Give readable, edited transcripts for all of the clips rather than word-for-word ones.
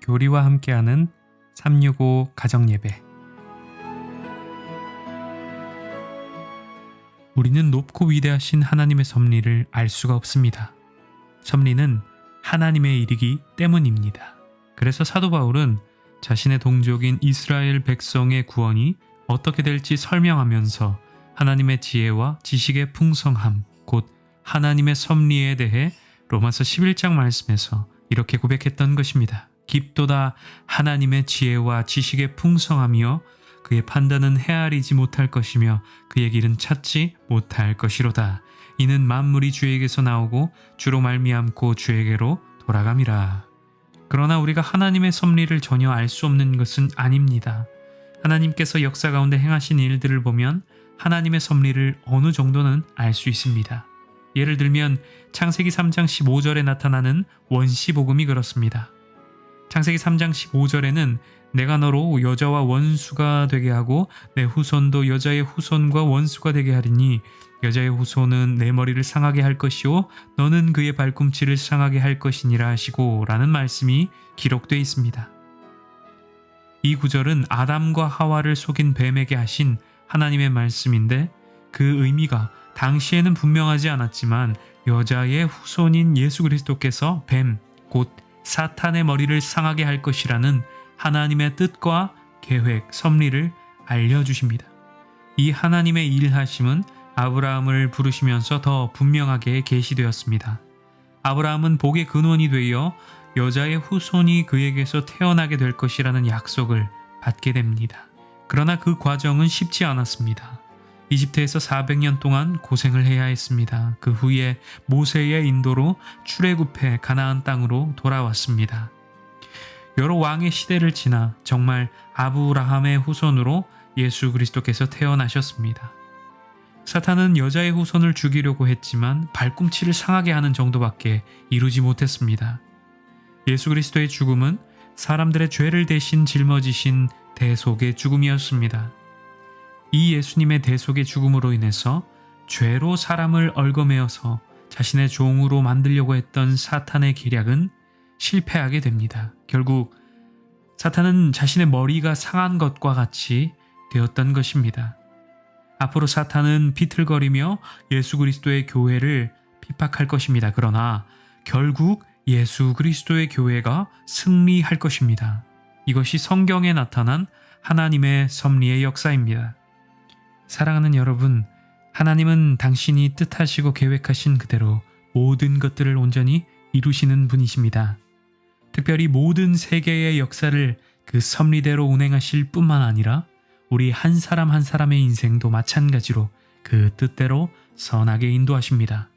교리와 함께하는 365 가정예배. 우리는 높고 위대하신 하나님의 섭리를 알 수가 없습니다. 섭리는 하나님의 일이기 때문입니다. 그래서 사도 바울은 자신의 동족인 이스라엘 백성의 구원이 어떻게 될지 설명하면서 하나님의 지혜와 지식의 풍성함, 곧 하나님의 섭리에 대해 로마서 11장 말씀에서 이렇게 고백했던 것입니다. 깊도다 하나님의 지혜와 지식의 풍성함이여 그의 판단은 헤아리지 못할 것이며 그의 길은 찾지 못할 것이로다. 이는 만물이 주에게서 나오고 주로 말미암고 주에게로 돌아감이라. 그러나 우리가 하나님의 섭리를 전혀 알 수 없는 것은 아닙니다. 하나님께서 역사 가운데 행하신 일들을 보면 하나님의 섭리를 어느 정도는 알 수 있습니다. 예를 들면 창세기 3장 15절에 나타나는 원시복음이 그렇습니다. 창세기 3장 15절에는 내가 너로 여자와 원수가 되게 하고 내 후손도 여자의 후손과 원수가 되게 하리니 여자의 후손은 내 머리를 상하게 할 것이요 너는 그의 발꿈치를 상하게 할 것이니라 하시고 라는 말씀이 기록되어 있습니다. 이 구절은 아담과 하와를 속인 뱀에게 하신 하나님의 말씀인데 그 의미가 당시에는 분명하지 않았지만 여자의 후손인 예수 그리스도께서 뱀, 곧 사탄의 머리를 상하게 할 것이라는 하나님의 뜻과 계획, 섭리를 알려주십니다. 이 하나님의 일하심은 아브라함을 부르시면서 더 분명하게 계시되었습니다. 아브라함은 복의 근원이 되어 여자의 후손이 그에게서 태어나게 될 것이라는 약속을 받게 됩니다. 그러나 그 과정은 쉽지 않았습니다. 이집트에서 400년 동안 고생을 해야 했습니다. 그 후에 모세의 인도로 출애굽해 가나안 땅으로 돌아왔습니다. 여러 왕의 시대를 지나 정말 아브라함의 후손으로 예수 그리스도께서 태어나셨습니다. 사탄은 여자의 후손을 죽이려고 했지만 발꿈치를 상하게 하는 정도밖에 이루지 못했습니다. 예수 그리스도의 죽음은 사람들의 죄를 대신 짊어지신 대속의 죽음이었습니다. 이 예수님의 대속의 죽음으로 인해서 죄로 사람을 얽어매어서 자신의 종으로 만들려고 했던 사탄의 계략은 실패하게 됩니다. 결국 사탄은 자신의 머리가 상한 것과 같이 되었던 것입니다. 앞으로 사탄은 비틀거리며 예수 그리스도의 교회를 핍박할 것입니다. 그러나 결국 예수 그리스도의 교회가 승리할 것입니다. 이것이 성경에 나타난 하나님의 섭리의 역사입니다. 사랑하는 여러분, 하나님은 당신이 뜻하시고 계획하신 그대로 모든 것들을 온전히 이루시는 분이십니다. 특별히 모든 세계의 역사를 그 섭리대로 운행하실 뿐만 아니라 우리 한 사람 한 사람의 인생도 마찬가지로 그 뜻대로 선하게 인도하십니다.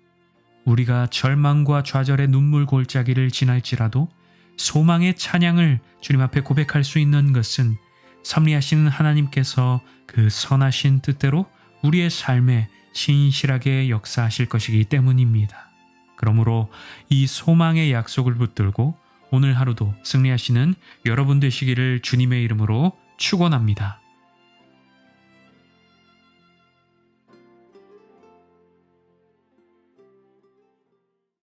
우리가 절망과 좌절의 눈물 골짜기를 지날지라도 소망의 찬양을 주님 앞에 고백할 수 있는 것은 섭리하시는 하나님께서 그 선하신 뜻대로 우리의 삶에 신실하게 역사하실 것이기 때문입니다. 그러므로 이 소망의 약속을 붙들고 오늘 하루도 승리하시는 여러분 되시기를 주님의 이름으로 축원합니다.